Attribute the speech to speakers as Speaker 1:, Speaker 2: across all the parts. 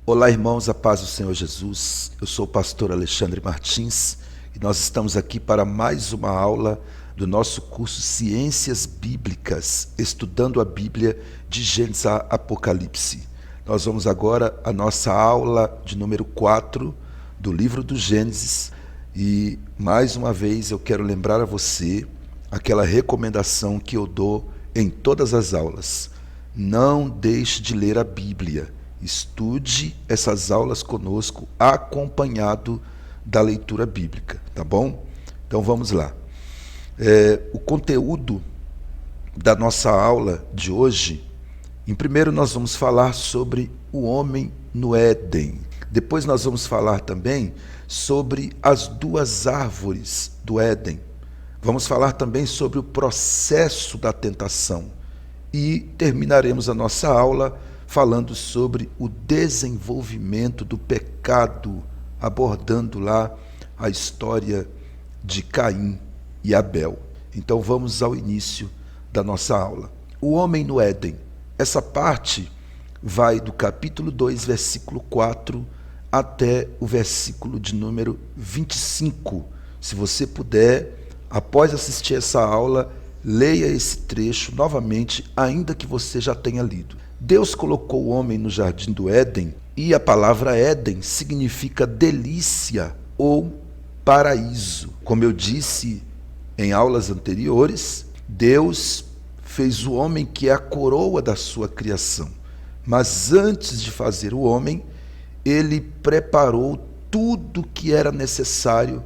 Speaker 1: Olá, irmãos, a paz do Senhor Jesus. Eu sou o pastor Alexandre Martins e nós estamos aqui para mais uma aula do nosso curso Ciências Bíblicas, estudando a Bíblia de Gênesis a Apocalipse. Nós vamos agora à nossa aula de número 4 do livro do Gênesis e, mais uma vez, eu quero lembrar a você aquela recomendação que eu dou em todas as aulas. Não deixe de ler a Bíblia. Estude essas aulas conosco, acompanhado da leitura bíblica, tá bom? Então vamos lá. O conteúdo da nossa aula de hoje, em primeiro nós vamos falar sobre o homem no Éden. Depois nós vamos falar também sobre as duas árvores do Éden. Vamos falar também sobre o processo da tentação. E terminaremos a nossa aula falando sobre o desenvolvimento do pecado, abordando lá a história de Caim e Abel. Então vamos ao início da nossa aula. O homem no Éden. Essa parte vai do capítulo 2, versículo 4, até o versículo de número 25. Se você puder, após assistir essa aula, leia esse trecho novamente, ainda que você já tenha lido. Deus colocou o homem no jardim do Éden, e a palavra Éden significa delícia ou paraíso. Como eu disse em aulas anteriores, Deus fez o homem que é a coroa da sua criação. Mas antes de fazer o homem, ele preparou tudo que era necessário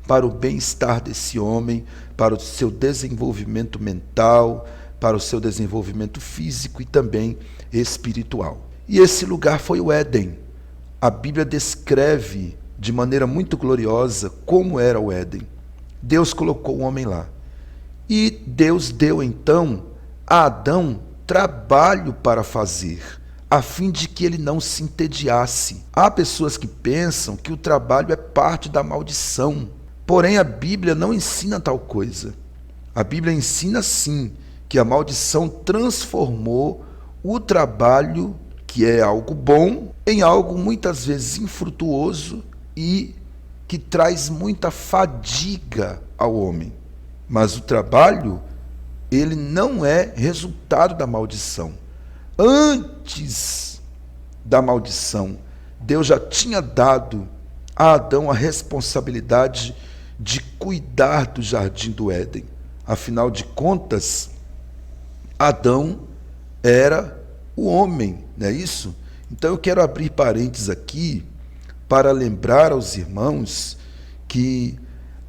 Speaker 1: para o bem-estar desse homem, para o seu desenvolvimento mental, para o seu desenvolvimento físico e também espiritual. E esse lugar foi o Éden. A Bíblia descreve de maneira muito gloriosa como era o Éden. Deus colocou o homem lá. E Deus deu então a Adão trabalho para fazer, a fim de que ele não se entediasse. Há pessoas que pensam que o trabalho é parte da maldição. Porém, a Bíblia não ensina tal coisa. A Bíblia ensina sim que a maldição transformou o trabalho, que é algo bom, em algo muitas vezes infrutuoso e que traz muita fadiga ao homem. Mas o trabalho, ele não é resultado da maldição. Antes da maldição, Deus já tinha dado a Adão a responsabilidade de cuidar do jardim do Éden. Afinal de contas, Adão era o homem, não é isso? Então eu quero abrir parênteses aqui para lembrar aos irmãos que,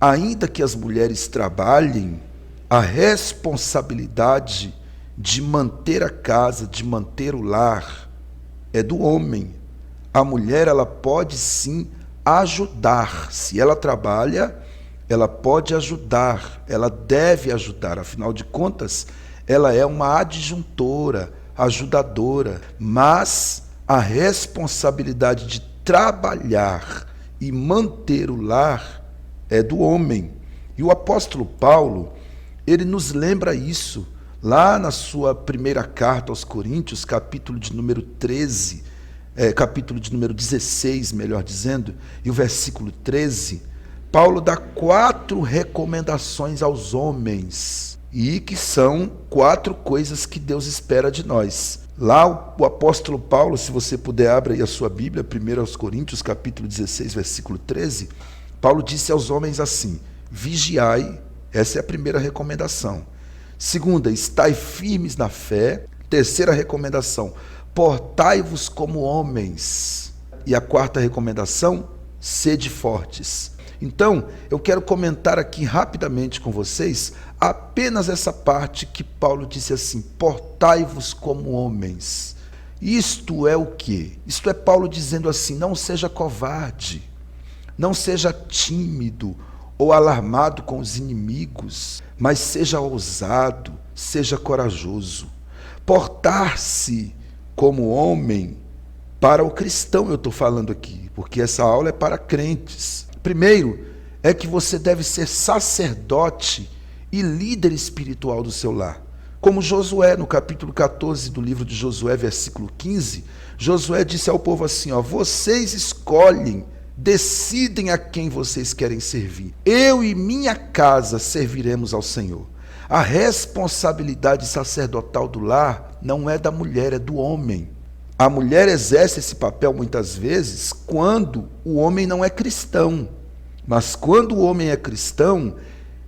Speaker 1: ainda que as mulheres trabalhem, a responsabilidade de manter a casa, de manter o lar, é do homem. A mulher, ela pode sim ajudar. Se ela trabalha, ela pode ajudar, ela deve ajudar. Afinal de contas, ela é uma adjuntora, ajudadora, mas a responsabilidade de trabalhar e manter o lar é do homem. E o apóstolo Paulo, ele nos lembra isso, lá na sua primeira carta aos Coríntios, capítulo de número 13, capítulo de número 16, melhor dizendo, e o versículo 13, Paulo dá 4 recomendações aos homens, e que são 4 coisas que Deus espera de nós. Lá o apóstolo Paulo, se você puder, abra aí a sua Bíblia, 1 aos Coríntios, capítulo 16, versículo 13, Paulo disse aos homens assim: vigiai, essa é a primeira recomendação. Segunda, estai firmes na fé. Terceira recomendação, portai-vos como homens. E a quarta recomendação, sede fortes. Então, eu quero comentar aqui rapidamente com vocês apenas essa parte que Paulo disse assim: portai-vos como homens. Isto é o quê? Isto é Paulo dizendo assim: não seja covarde, não seja tímido ou alarmado com os inimigos, mas seja ousado, seja corajoso. Portar-se como homem, para o cristão eu estou falando aqui, porque essa aula é para crentes. Primeiro, é que você deve ser sacerdote e líder espiritual do seu lar. Como Josué, no capítulo 14 do livro de Josué, versículo 15, Josué disse ao povo assim, vocês escolhem, decidem a quem vocês querem servir. Eu e minha casa serviremos ao Senhor. A responsabilidade sacerdotal do lar não é da mulher, é do homem. A mulher exerce esse papel muitas vezes quando o homem não é cristão. Mas quando o homem é cristão,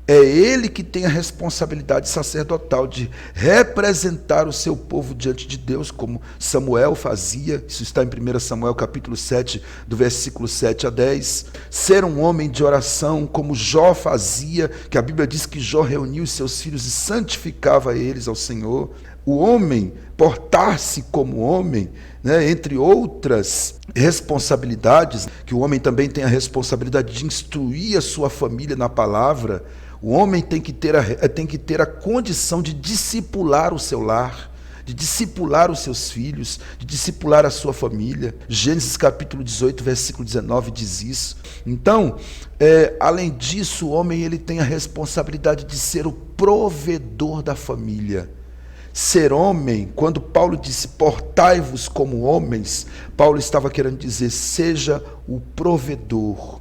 Speaker 1: é ele que tem a responsabilidade sacerdotal de representar o seu povo diante de Deus, como Samuel fazia. Isso está em 1 Samuel capítulo 7, do versículo 7 a 10. Ser um homem de oração, como Jó fazia, que a Bíblia diz que Jó reuniu os seus filhos e santificava eles ao Senhor. O homem portar-se como homem, entre outras responsabilidades, que o homem também tem a responsabilidade de instruir a sua família na palavra. O homem tem que ter a condição de discipular o seu lar, de discipular os seus filhos, de discipular a sua família. Gênesis capítulo 18, versículo 19 diz isso. Então, além disso, o homem ele tem a responsabilidade de ser o provedor da família. Ser homem, quando Paulo disse portai-vos como homens, Paulo estava querendo dizer seja o provedor,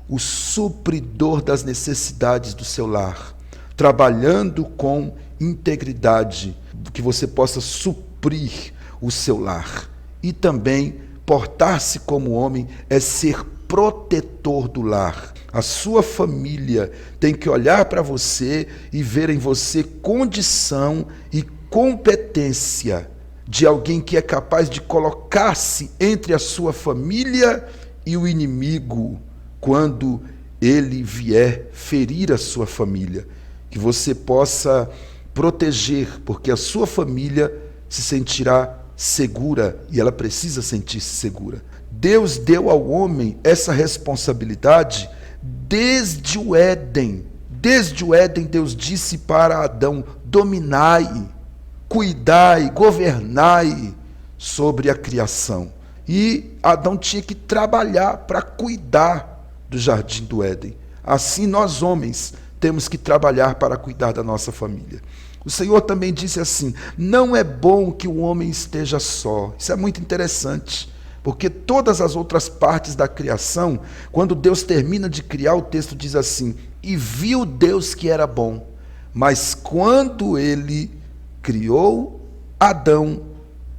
Speaker 1: o supridor das necessidades do seu lar, trabalhando com integridade, que você possa suprir o seu lar. E também, portar-se como homem é ser protetor do lar. A sua família tem que olhar para você e ver em você condição e competência de alguém que é capaz de colocar-se entre a sua família e o inimigo, quando ele vier ferir a sua família, que você possa proteger, porque a sua família se sentirá segura e ela precisa sentir-se segura. Deus deu ao homem essa responsabilidade desde o Éden. Desde o Éden, Deus disse para Adão: dominai, cuidai, governai sobre a criação. E Adão tinha que trabalhar para cuidar do jardim do Éden. Assim nós homens temos que trabalhar para cuidar da nossa família. O Senhor também disse assim: não é bom que o homem esteja só. Isso é muito interessante, porque todas as outras partes da criação, quando Deus termina de criar, o texto diz assim: e viu Deus que era bom. Mas quando ele criou Adão,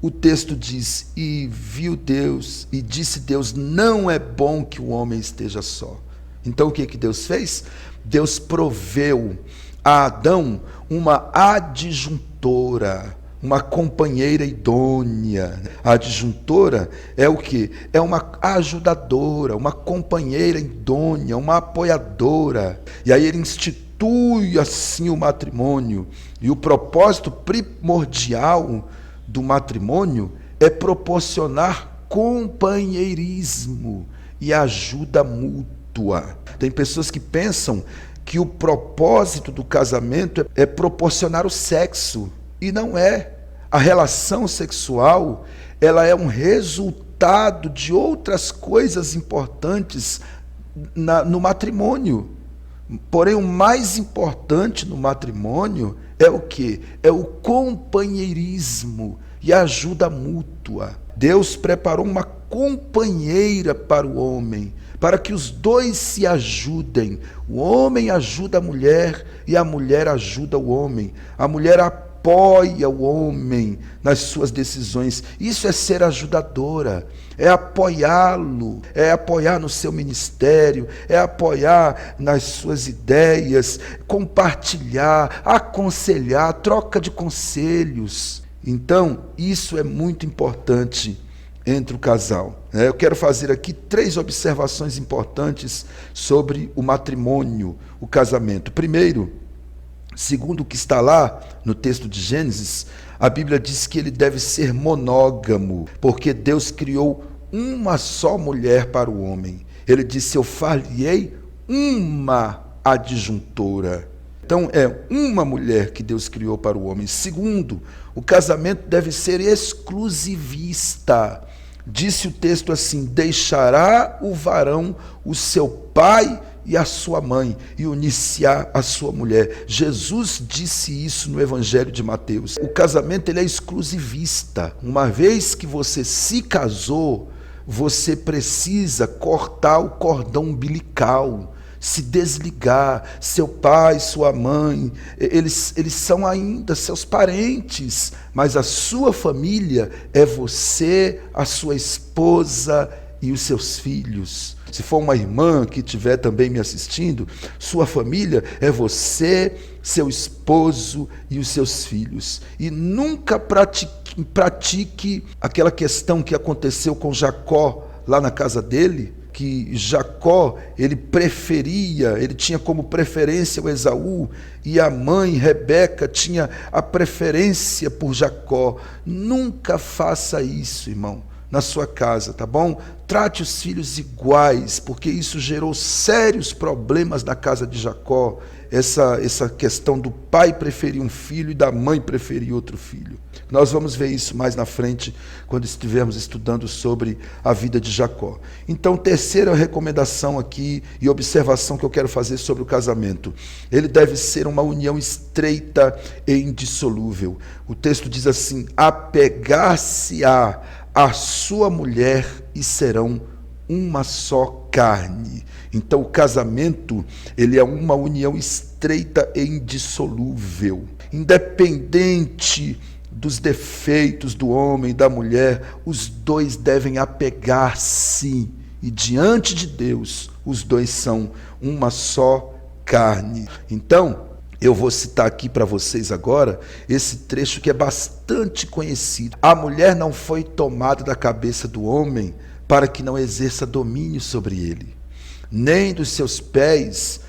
Speaker 1: o texto diz: e viu Deus, e disse Deus, não é bom que o homem esteja só. Então o que Deus fez? Deus proveu a Adão uma adjuntora, uma companheira idônea. A adjuntora é o quê? É uma ajudadora, uma companheira idônea, uma apoiadora. E aí ele institui assim o matrimônio. E o propósito primordial do matrimônio é proporcionar companheirismo e ajuda mútua. Tem pessoas que pensam que o propósito do casamento é proporcionar o sexo, e não é. A relação sexual, ela é um resultado de outras coisas importantes no matrimônio. Porém, o mais importante no matrimônio é o quê? É o companheirismo e a ajuda mútua. Deus preparou uma companheira para o homem, para que os dois se ajudem. O homem ajuda a mulher e a mulher ajuda o homem. A mulher apoia o homem nas suas decisões. Isso é ser ajudadora, é apoiá-lo, é apoiar no seu ministério, é apoiar nas suas ideias, compartilhar, aconselhar, troca de conselhos. Então, isso é muito importante entre o casal. Eu quero fazer aqui 3 observações importantes sobre o matrimônio, o casamento. Primeiro, segundo o que está lá no texto de Gênesis, a Bíblia diz que ele deve ser monógamo, porque Deus criou uma só mulher para o homem. Ele disse: eu far-lhe-ei uma adjuntora. Então, é uma mulher que Deus criou para o homem. Segundo, o casamento deve ser exclusivista. Disse o texto assim: deixará o varão o seu pai e a sua mãe e unir-se-á a sua mulher. Jesus disse isso no Evangelho de Mateus. O casamento ele é exclusivista. Uma vez que você se casou, você precisa cortar o cordão umbilical, se desligar. Seu pai, sua mãe, eles são ainda seus parentes, mas a sua família é você, a sua esposa e os seus filhos. Se for uma irmã que estiver também me assistindo, sua família é você, seu esposo e os seus filhos. E nunca pratique aquela questão que aconteceu com Jacó lá na casa dele, que Jacó, ele tinha como preferência o Esaú, e a mãe Rebeca tinha a preferência por Jacó. Nunca faça isso, irmão, na sua casa, tá bom? Trate os filhos iguais, porque isso gerou sérios problemas na casa de Jacó, essa questão do pai preferir um filho e da mãe preferir outro filho. Nós vamos ver isso mais na frente, quando estivermos estudando sobre a vida de Jacó. Então, terceira recomendação aqui e observação que eu quero fazer sobre o casamento. Ele deve ser uma união estreita e indissolúvel. O texto diz assim: apegar-se-á a sua mulher e serão uma só carne. Então o casamento, ele é uma união estreita e indissolúvel. Independente dos defeitos do homem e da mulher, os dois devem apegar-se, e diante de Deus, os dois são uma só carne. Então, eu vou citar aqui para vocês agora esse trecho que é bastante conhecido. A mulher não foi tomada da cabeça do homem para que não exerça domínio sobre ele, nem dos seus pés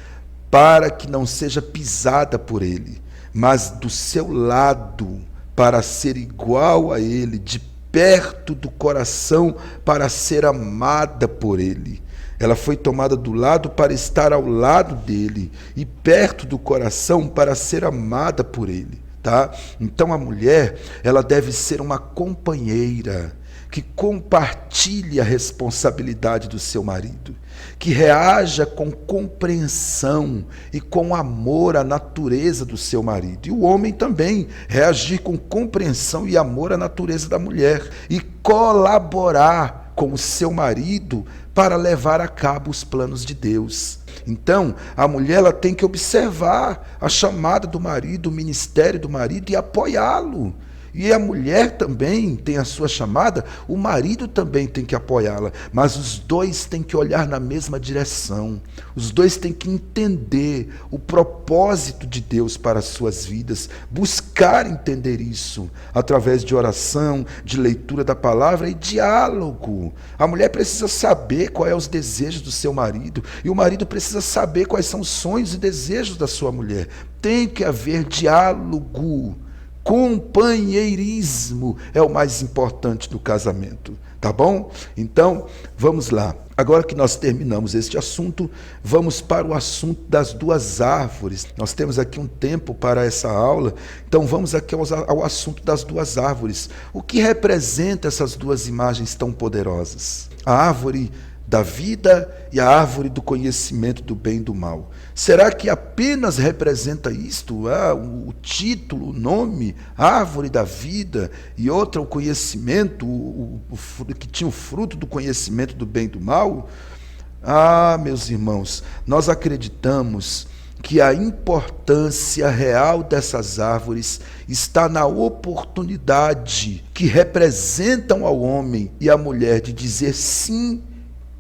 Speaker 1: para que não seja pisada por ele, mas do seu lado para ser igual a ele, de perto do coração para ser amada por ele. Ela foi tomada do lado para estar ao lado dele e perto do coração para ser amada por ele, tá? Então a mulher, ela deve ser uma companheira que compartilhe a responsabilidade do seu marido, que reaja com compreensão e com amor à natureza do seu marido. E o homem também reagir com compreensão e amor à natureza da mulher e colaborar com o seu marido para levar a cabo os planos de Deus. Então, a mulher ela tem que observar a chamada do marido, o ministério do marido e apoiá-lo. E a mulher também tem a sua chamada, o marido também tem que apoiá-la, mas os dois têm que olhar na mesma direção, os dois têm que entender o propósito de Deus para as suas vidas, buscar entender isso através de oração, de leitura da palavra e diálogo. A mulher precisa saber quais são os desejos do seu marido, e o marido precisa saber quais são os sonhos e desejos da sua mulher. Tem que haver diálogo. Companheirismo é o mais importante do casamento, tá bom? Então, vamos lá. Agora que nós terminamos este assunto, vamos para o assunto das duas árvores. Nós temos aqui um tempo para essa aula, então vamos aqui ao assunto das duas árvores. O que representa essas duas imagens tão poderosas? A árvore da vida e a árvore do conhecimento do bem e do mal. Será que apenas representa isto? O título, o nome, árvore da vida, e outra o conhecimento, que tinha o fruto do conhecimento do bem e do mal? Meus irmãos, nós acreditamos que a importância real dessas árvores está na oportunidade que representam ao homem e à mulher de dizer sim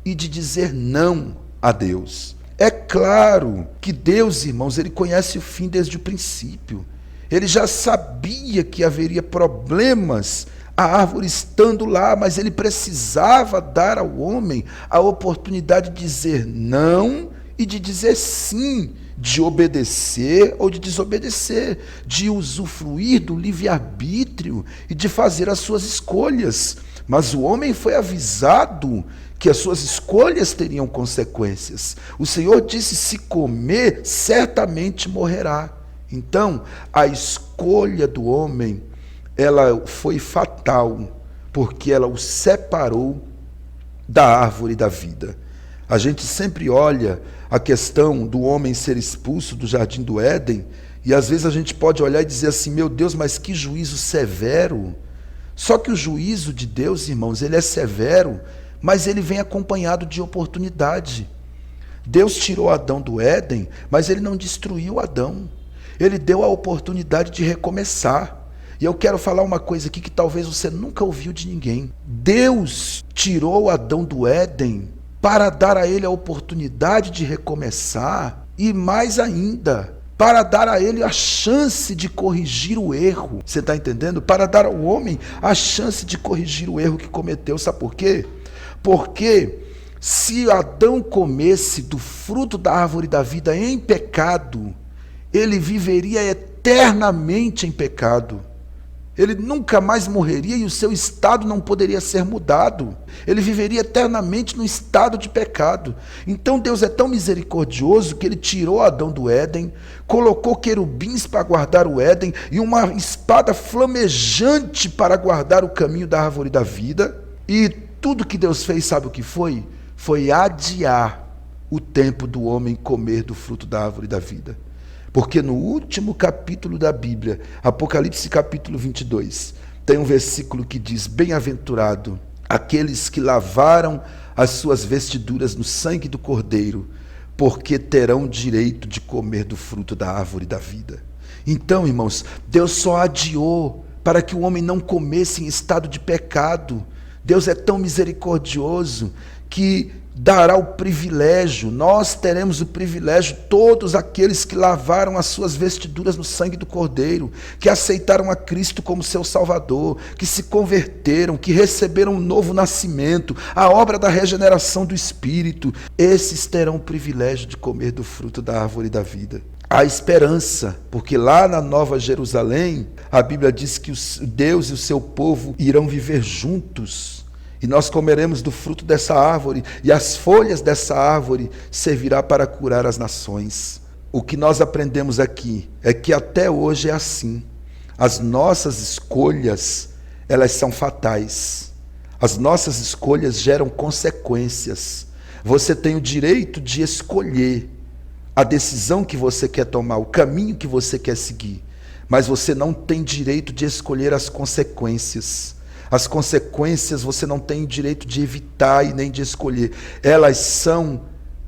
Speaker 1: e de dizer não a Deus. É claro que Deus, irmãos, ele conhece o fim desde o princípio. Ele já sabia que haveria problemas, a árvore estando lá, mas ele precisava dar ao homem a oportunidade de dizer não e de dizer sim, de obedecer ou de desobedecer, de usufruir do livre-arbítrio e de fazer as suas escolhas. Mas o homem foi avisado que as suas escolhas teriam consequências. O Senhor disse: se comer, certamente morrerá. Então, a escolha do homem, ela foi fatal, porque ela o separou da árvore da vida. A gente sempre olha a questão do homem ser expulso do jardim do Éden, e às vezes a gente pode olhar e dizer assim, meu Deus, mas que juízo severo. Só que o juízo de Deus, irmãos, ele é severo, mas ele vem acompanhado de oportunidade. Deus tirou Adão do Éden, mas ele não destruiu Adão. Ele deu a oportunidade de recomeçar. E eu quero falar uma coisa aqui que talvez você nunca ouviu de ninguém. Deus tirou Adão do Éden para dar a ele a oportunidade de recomeçar e mais ainda, para dar a ele a chance de corrigir o erro. Você está entendendo? Para dar ao homem a chance de corrigir o erro que cometeu. Sabe por quê? Porque se Adão comesse do fruto da árvore da vida em pecado, ele viveria eternamente em pecado. Ele nunca mais morreria e o seu estado não poderia ser mudado. Ele viveria eternamente no estado de pecado. Então Deus é tão misericordioso que ele tirou Adão do Éden, colocou querubins para guardar o Éden e uma espada flamejante para guardar o caminho da árvore da vida. E tudo que Deus fez, sabe o que foi? Foi adiar o tempo do homem comer do fruto da árvore da vida. Porque no último capítulo da Bíblia, Apocalipse capítulo 22, tem um versículo que diz, bem-aventurado aqueles que lavaram as suas vestiduras no sangue do Cordeiro, porque terão direito de comer do fruto da árvore da vida. Então, irmãos, Deus só adiou para que o homem não comesse em estado de pecado. Deus é tão misericordioso que dará o privilégio, nós teremos o privilégio, todos aqueles que lavaram as suas vestiduras no sangue do Cordeiro, que aceitaram a Cristo como seu Salvador, que se converteram, que receberam um novo nascimento, a obra da regeneração do Espírito, esses terão o privilégio de comer do fruto da árvore da vida. Há esperança, porque lá na Nova Jerusalém, a Bíblia diz que Deus e o seu povo irão viver juntos, e nós comeremos do fruto dessa árvore, e as folhas dessa árvore servirá para curar as nações. O que nós aprendemos aqui é que até hoje é assim. As nossas escolhas, elas são fatais. As nossas escolhas geram consequências. Você tem o direito de escolher a decisão que você quer tomar, o caminho que você quer seguir, mas você não tem direito de escolher as consequências. As consequências você não tem direito de evitar e nem de escolher. Elas são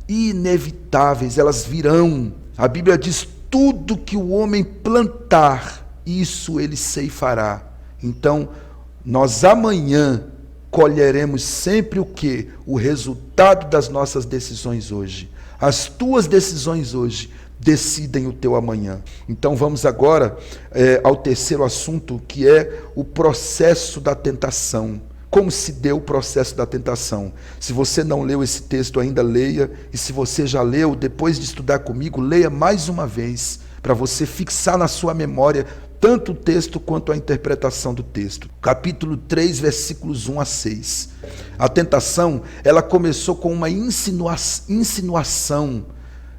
Speaker 1: inevitáveis, elas virão. A Bíblia diz, tudo que o homem plantar, isso ele ceifará. Então, nós amanhã colheremos sempre o quê? O resultado das nossas decisões hoje. As tuas decisões hoje decidem o teu amanhã. Então vamos agora ao terceiro assunto, que é o processo da tentação. Como se deu o processo da tentação? Se você não leu esse texto ainda, leia. E se você já leu, depois de estudar comigo, leia mais uma vez, para você fixar na sua memória tanto o texto quanto a interpretação do texto. Capítulo 3, versículos 1 a 6. A tentação, ela começou com uma insinuação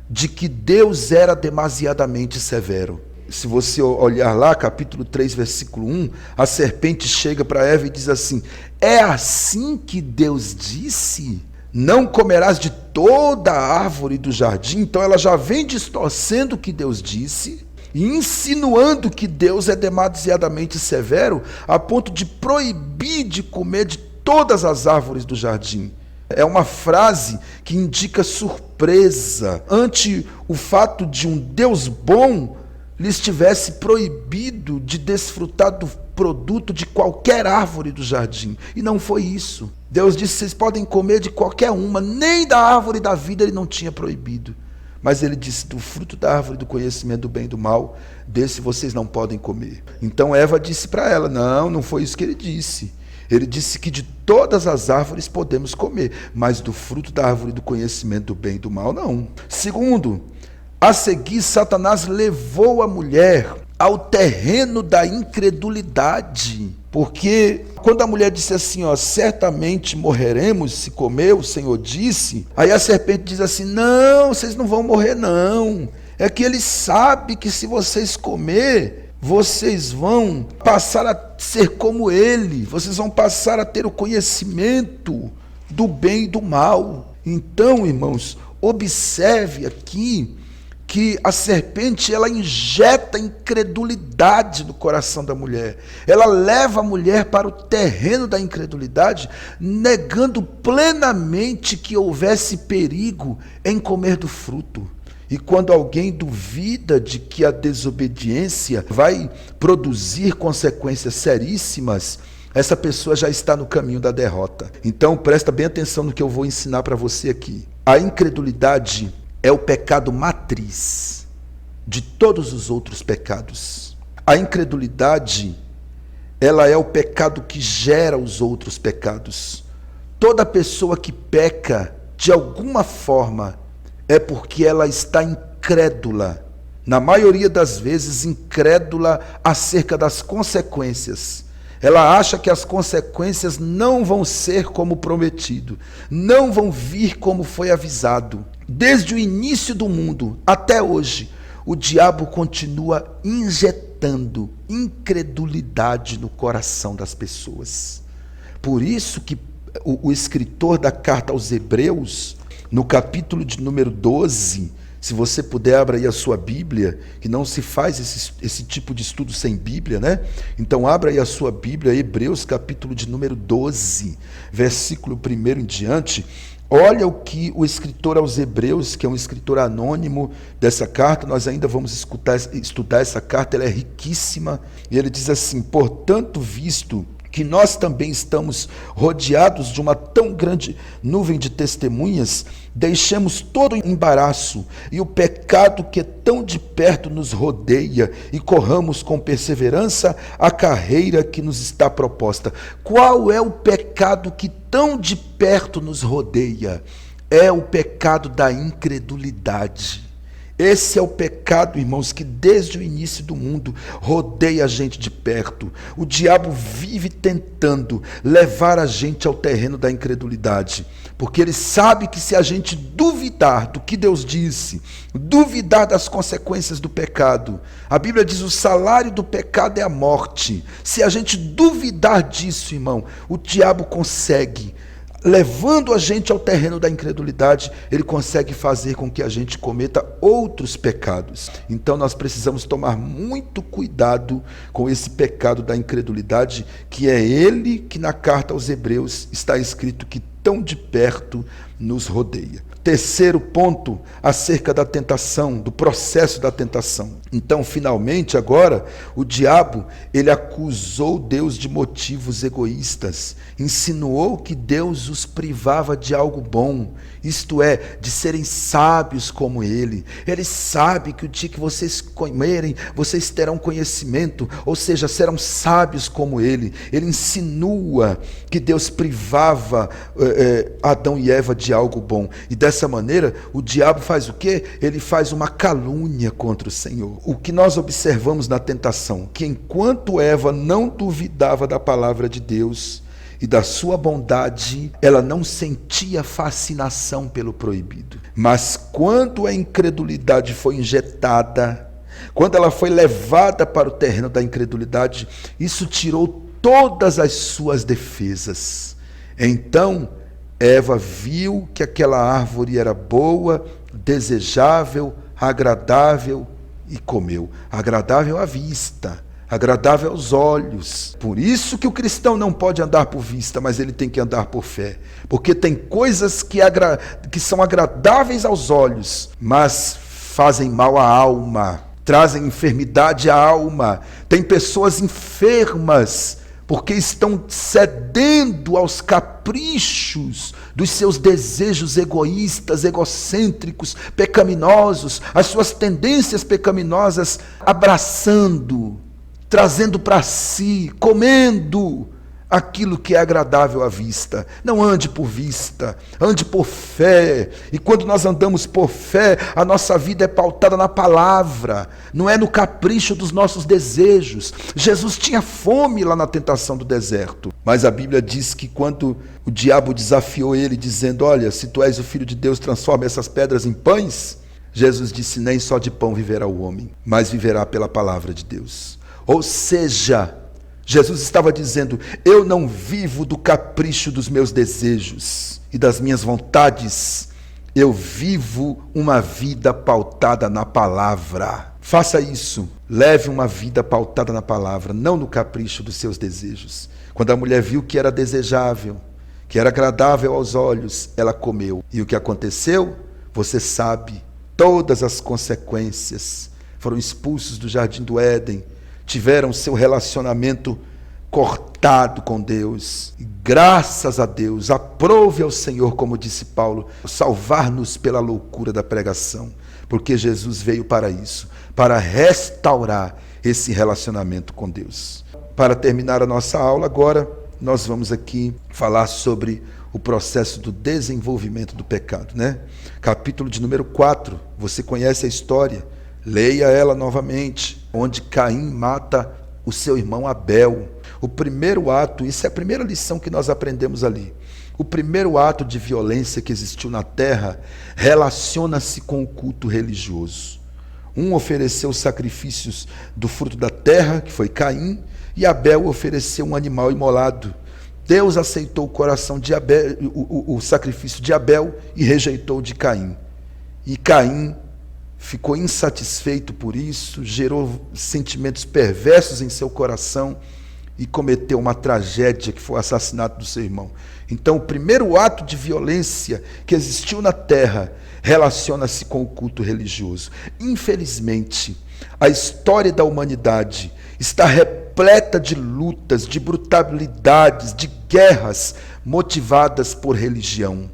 Speaker 1: de que Deus era demasiadamente severo. Se você olhar lá, capítulo 3, versículo 1, a serpente chega para Eva e diz assim, é assim que Deus disse? Não comerás de toda a árvore do jardim? Então ela já vem distorcendo o que Deus disse e insinuando que Deus é demasiadamente severo a ponto de proibir de comer de todas as árvores do jardim. É uma frase que indica surpresa ante o fato de um Deus bom lhes tivesse proibido de desfrutar do produto de qualquer árvore do jardim. E não foi isso. Deus disse, vocês podem comer de qualquer uma, nem da árvore da vida ele não tinha proibido. Mas ele disse, do fruto da árvore do conhecimento do bem e do mal, desse vocês não podem comer. Então Eva disse para ela, não foi isso que ele disse. Ele disse que de todas as árvores podemos comer, mas do fruto da árvore do conhecimento do bem e do mal, não. Segundo, a seguir, Satanás levou a mulher ao terreno da incredulidade. Porque quando a mulher disse assim, certamente morreremos se comer, o Senhor disse, aí a serpente diz assim, não, vocês não vão morrer não. É que ele sabe que se vocês comer, vocês vão passar a ser como ele, vocês vão passar a ter o conhecimento do bem e do mal. Então, irmãos, observe aqui que a serpente, ela injeta incredulidade no coração da mulher. Ela leva a mulher para o terreno da incredulidade, negando plenamente que houvesse perigo em comer do fruto. E quando alguém duvida de que a desobediência vai produzir consequências seríssimas, essa pessoa já está no caminho da derrota. Então, presta bem atenção no que eu vou ensinar para você aqui. A incredulidade é o pecado matriz de todos os outros pecados. A incredulidade, ela é o pecado que gera os outros pecados. Toda pessoa que peca, de alguma forma, é porque ela está incrédula. Na maioria das vezes, incrédula acerca das consequências. Ela acha que as consequências não vão ser como prometido, não vão vir como foi avisado. Desde o início do mundo até hoje, o diabo continua injetando incredulidade no coração das pessoas. Por isso que o escritor da carta aos Hebreus, no capítulo de número 12, se você puder, abra aí a sua Bíblia, que não se faz esse tipo de estudo sem Bíblia, né? Então, abra aí a sua Bíblia, Hebreus, capítulo de número 12, versículo 1 em diante. Olha o que o escritor aos Hebreus, que é um escritor anônimo dessa carta, nós ainda vamos estudar essa carta, ela é riquíssima, e ele diz assim: portanto, visto que nós também estamos rodeados de uma tão grande nuvem de testemunhas, deixemos todo o embaraço e o pecado que tão de perto nos rodeia e corramos com perseverança a carreira que nos está proposta. Qual é o pecado que tão de perto nos rodeia? É o pecado da incredulidade. Esse é o pecado, irmãos, que desde o início do mundo rodeia a gente de perto. O diabo vive tentando levar a gente ao terreno da incredulidade, porque ele sabe que se a gente duvidar do que Deus disse, duvidar das consequências do pecado, a Bíblia diz: o salário do pecado é a morte. Se a gente duvidar disso, irmão, o diabo consegue, levando a gente ao terreno da incredulidade, ele consegue fazer com que a gente cometa outros pecados. Então nós precisamos tomar muito cuidado com esse pecado da incredulidade, que é ele que na carta aos Hebreus está escrito que tão de perto nos rodeia. Terceiro ponto, acerca da tentação, do processo da tentação. Então, finalmente, agora, o diabo, ele acusou Deus de motivos egoístas, insinuou que Deus os privava de algo bom, isto é, de serem sábios como ele. Ele sabe que o dia que vocês comerem, vocês terão conhecimento, ou seja, serão sábios como ele. Ele insinua que Deus privava Adão e Eva de algo bom. E dessa maneira, o diabo faz o quê? Ele faz uma calúnia contra o Senhor. O que nós observamos na tentação? Que enquanto Eva não duvidava da palavra de Deus e da sua bondade, ela não sentia fascinação pelo proibido. Mas quando a incredulidade foi injetada, quando ela foi levada para o terreno da incredulidade, isso tirou todas as suas defesas. Então, Eva viu que aquela árvore era boa, desejável, agradável e comeu. Agradável à vista, agradável aos olhos. Por isso que o cristão não pode andar por vista, mas ele tem que andar por fé. Porque tem coisas que são agradáveis aos olhos, mas fazem mal à alma, trazem enfermidade à alma. Tem pessoas enfermas porque estão cedendo aos caprichos dos seus desejos egoístas, egocêntricos, pecaminosos, as suas tendências pecaminosas, abraçando, trazendo para si, comendo aquilo que é agradável à vista. Não ande por vista, ande por fé. E quando nós andamos por fé, a nossa vida é pautada na palavra, não é no capricho dos nossos desejos. Jesus tinha fome lá na tentação do deserto, mas a Bíblia diz que quando o diabo desafiou ele, dizendo: olha, se tu és o Filho de Deus, transforma essas pedras em pães, Jesus disse: nem só de pão viverá o homem, mas viverá pela palavra de Deus. Ou seja, Jesus estava dizendo: eu não vivo do capricho dos meus desejos e das minhas vontades, Eu vivo uma vida pautada na palavra. Faça isso. Leve uma vida pautada na palavra, não no capricho dos seus desejos. Quando a mulher viu que era desejável, que era agradável aos olhos, ela comeu. E o que aconteceu? Você sabe. Todas as consequências. Foram expulsos do jardim do Éden, tiveram seu relacionamento cortado com Deus. E graças a Deus, aprove ao Senhor, como disse Paulo, salvar-nos pela loucura da pregação, porque Jesus veio para isso, para restaurar esse relacionamento com Deus. Para terminar a nossa aula agora, nós vamos aqui falar sobre o processo do desenvolvimento do pecado, né? Capítulo de número 4, você conhece a história, leia ela novamente, onde Caim mata o seu irmão Abel. O primeiro ato, isso é a primeira lição que nós aprendemos ali. O primeiro ato de violência que existiu na terra relaciona-se com o culto religioso. Um ofereceu sacrifícios do fruto da terra, que foi Caim, e Abel ofereceu um animal imolado. Deus aceitou o coração de Abel, o sacrifício de Abel e rejeitou o de Caim. E Caim ficou insatisfeito por isso, gerou sentimentos perversos em seu coração e cometeu uma tragédia que foi o assassinato do seu irmão. Então, o primeiro ato de violência que existiu na terra relaciona-se com o culto religioso. Infelizmente, a história da humanidade está repleta de lutas, de brutalidades, de guerras motivadas por religião,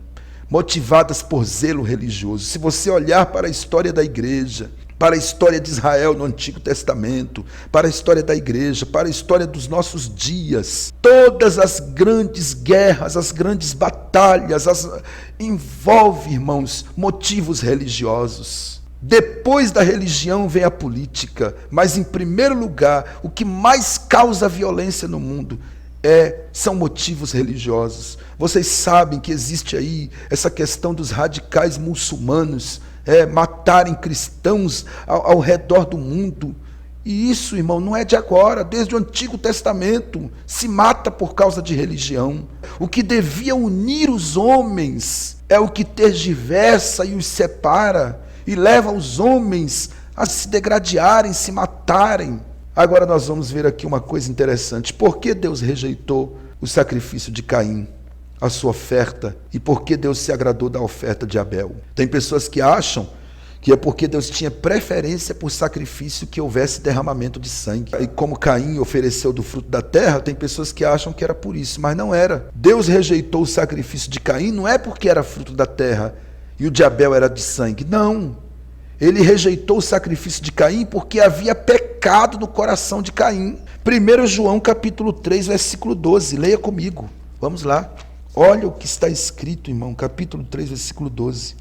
Speaker 1: motivadas por zelo religioso. Se você olhar para a história da igreja, para a história de Israel no Antigo Testamento, para a história da igreja, para a história dos nossos dias, todas as grandes guerras, as grandes batalhas, envolve, irmãos, motivos religiosos. Depois da religião vem a política, mas em primeiro lugar, o que mais causa violência no mundo são motivos religiosos. Vocês sabem que existe aí essa questão dos radicais muçulmanos matarem cristãos ao redor do mundo. E isso, irmão, não é de agora. Desde o Antigo Testamento se mata por causa de religião. O que devia unir os homens é o que tergiversa e os separa e leva os homens a se degradarem, se matarem. Agora nós vamos ver aqui uma coisa interessante. Por que Deus rejeitou o sacrifício de Caim, a sua oferta, e por que Deus se agradou da oferta de Abel? Tem pessoas que acham que é porque Deus tinha preferência por sacrifício que houvesse derramamento de sangue. E como Caim ofereceu do fruto da terra, tem pessoas que acham que era por isso, mas não era. Deus rejeitou o sacrifício de Caim não é porque era fruto da terra e o de Abel era de sangue, não. Ele rejeitou o sacrifício de Caim porque havia pecado no coração de Caim. 1 João capítulo 3, versículo 12, leia comigo, vamos lá. Olha o que está escrito, irmão, capítulo 3, versículo 12.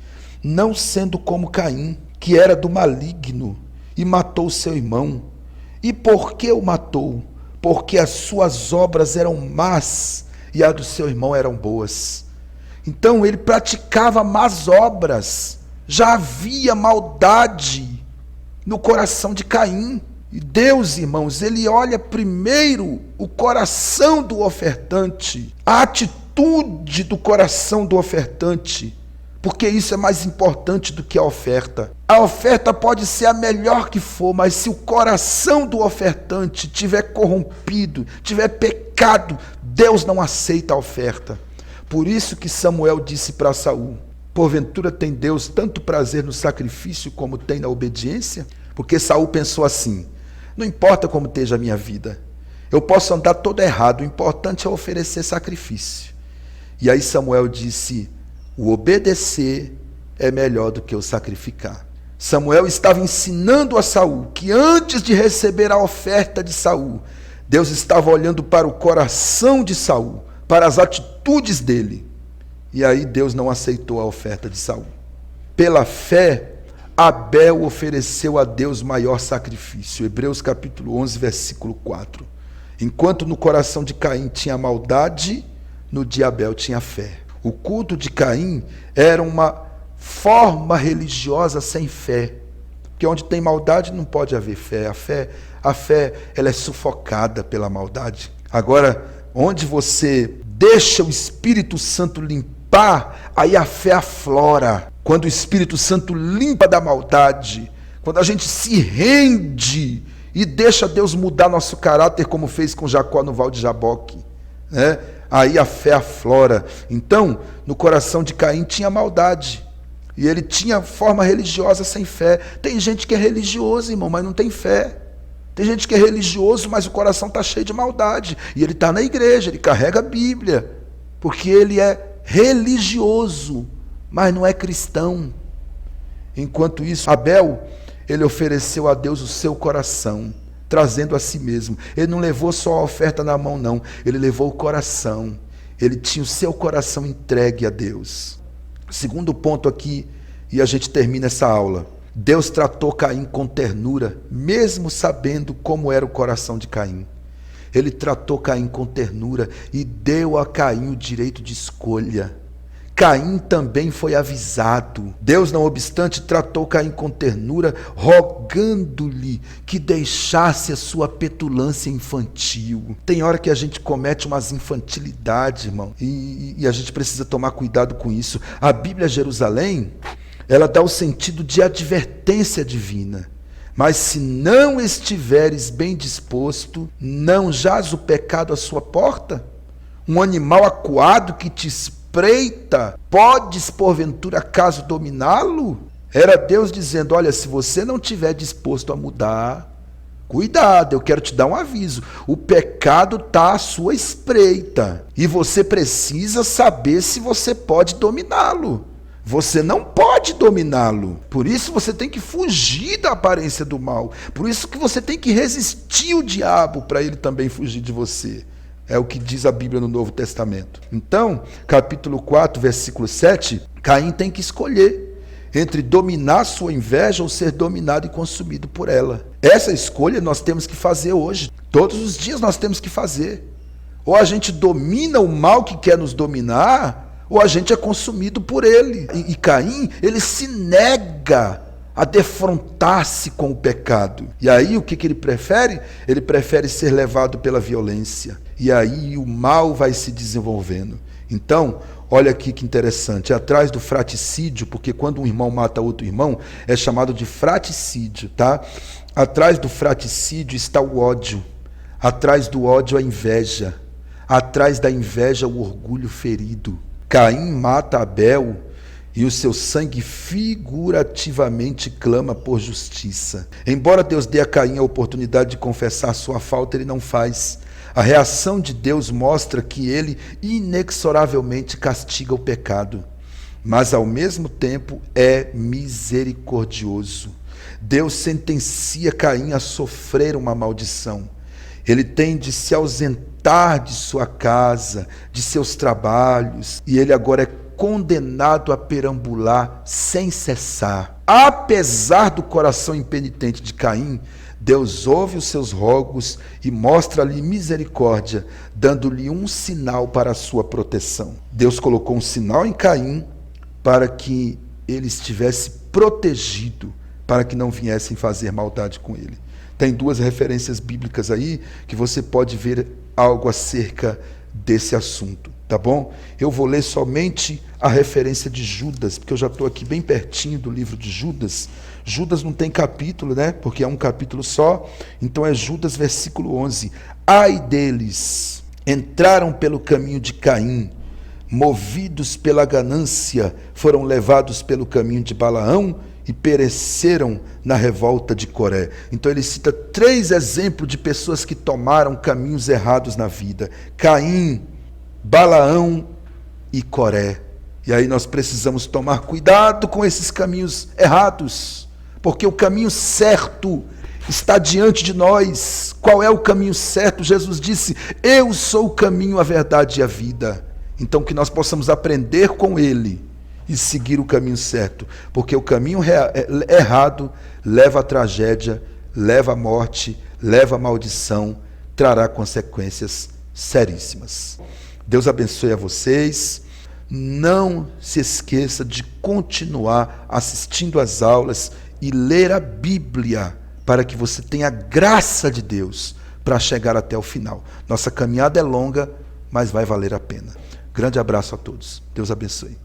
Speaker 1: Não sendo como Caim, que era do maligno, e matou seu irmão. E por que o matou? Porque as suas obras eram más, e a do seu irmão eram boas. Então ele praticava más obras, já havia maldade no coração de Caim. E Deus, irmãos, ele olha primeiro o coração do ofertante, a atitude do coração do ofertante, porque isso é mais importante do que a oferta. A oferta pode ser a melhor que for, mas se o coração do ofertante tiver corrompido, tiver pecado, Deus não aceita a oferta. Por isso que Samuel disse para Saul: porventura tem Deus tanto prazer no sacrifício como tem na obediência? Porque Saul pensou assim: não importa como esteja a minha vida, eu posso andar todo errado, o importante é oferecer sacrifício. E aí Samuel disse: o obedecer é melhor do que o sacrificar. Samuel estava ensinando a Saul que antes de receber a oferta de Saul, Deus estava olhando para o coração de Saul, para as atitudes dele. E aí Deus não aceitou a oferta de Saul. Pela fé, Abel ofereceu a Deus maior sacrifício. Hebreus capítulo 11, versículo 4. Enquanto no coração de Caim tinha maldade, no de Abel tinha fé. O culto de Caim era uma forma religiosa sem fé. Porque onde tem maldade não pode haver fé. A fé ela é sufocada pela maldade. Agora, onde você deixa o Espírito Santo limpar, aí a fé aflora. quando o Espírito Santo limpa da maldade, quando a gente se rende e deixa Deus mudar nosso caráter, como fez com Jacó no Val de Jaboque, né? Aí a fé aflora. Então, no coração de Caim tinha maldade, e ele tinha forma religiosa sem fé. Tem gente que é religioso, irmão, mas não tem fé. Tem gente que é religioso, mas o coração está cheio de maldade, e ele está na igreja, ele carrega a Bíblia, porque ele é religioso, mas não é cristão. Enquanto isso, Abel, ele ofereceu a Deus o seu coração, trazendo a si mesmo. Ele não levou só a oferta na mão, não. Ele levou o coração. Ele tinha o seu coração entregue a Deus. Segundo ponto aqui, e a gente termina essa aula. Deus tratou Caim com ternura, mesmo sabendo como era o coração de Caim. Ele tratou Caim com ternura e deu a Caim o direito de escolha. Caim também foi avisado. Deus, não obstante, tratou Caim com ternura, rogando-lhe que deixasse a sua petulância infantil. Tem hora que a gente comete umas infantilidades, irmão, e a gente precisa tomar cuidado com isso. A Bíblia Jerusalém, ela dá o sentido de advertência divina. Mas se não estiveres bem disposto, não jaz o pecado à sua porta? Um animal acuado que te espreita, podes porventura acaso dominá-lo? Era Deus dizendo, olha, se você não estiver disposto a mudar, cuidado, eu quero te dar um aviso. O pecado está à sua espreita, e você precisa saber se você pode dominá-lo. Você não pode dominá-lo. Por isso você tem que fugir da aparência do mal. Por isso que você tem que resistir o diabo para ele também fugir de você. É o que diz a Bíblia no Novo Testamento. Então, capítulo 4, versículo 7, Caim tem que escolher entre dominar sua inveja ou ser dominado e consumido por ela. Essa escolha nós temos que fazer hoje. Todos os dias nós temos que fazer. Ou a gente domina o mal que quer nos dominar, ou a gente é consumido por ele. E Caim, ele se nega a defrontar-se com o pecado. E aí o que ele prefere? Ele prefere ser levado pela violência. E aí o mal vai se desenvolvendo. Então, olha aqui que interessante, atrás do fraticídio, porque quando um irmão mata outro irmão, é chamado de fraticídio, tá? Atrás do fraticídio está o ódio. Atrás do ódio a inveja. Atrás da inveja o orgulho ferido. Caim mata Abel e o seu sangue figurativamente clama por justiça. Embora Deus dê a Caim a oportunidade de confessar sua falta, ele não faz. A reação de Deus mostra que ele inexoravelmente castiga o pecado, mas ao mesmo tempo é misericordioso. Deus sentencia Caim a sofrer uma maldição. Ele tem de se ausentar de sua casa, de seus trabalhos, e ele agora é condenado a perambular sem cessar. Apesar do coração impenitente de Caim, Deus ouve os seus rogos e mostra-lhe misericórdia, dando-lhe um sinal para a sua proteção. Deus colocou um sinal em Caim para que ele estivesse protegido, para que não viessem fazer maldade com ele. Tem duas referências bíblicas aí que você pode ver algo acerca desse assunto, tá bom? Eu vou ler somente a referência de Judas, porque eu já estou aqui bem pertinho do livro de Judas. Judas não tem capítulo, né? Porque é um capítulo só. Então é Judas, versículo 11. Ai deles, entraram pelo caminho de Caim, movidos pela ganância, foram levados pelo caminho de Balaão e pereceram na revolta de Coré. Então ele cita 3 exemplos de pessoas que tomaram caminhos errados na vida: Caim, Balaão e Coré. E aí nós precisamos tomar cuidado com esses caminhos errados, porque o caminho certo está diante de nós. Qual é o caminho certo? Jesus disse: eu sou o caminho, a verdade e a vida. Então que nós possamos aprender com ele e seguir o caminho certo, porque o caminho errado leva à tragédia, leva à morte, leva à maldição, trará consequências seríssimas. Deus abençoe a vocês. Não se esqueça de continuar assistindo às aulas e ler a Bíblia, para que você tenha a graça de Deus para chegar até o final. Nossa caminhada é longa, mas vai valer a pena. Grande abraço a todos. Deus abençoe.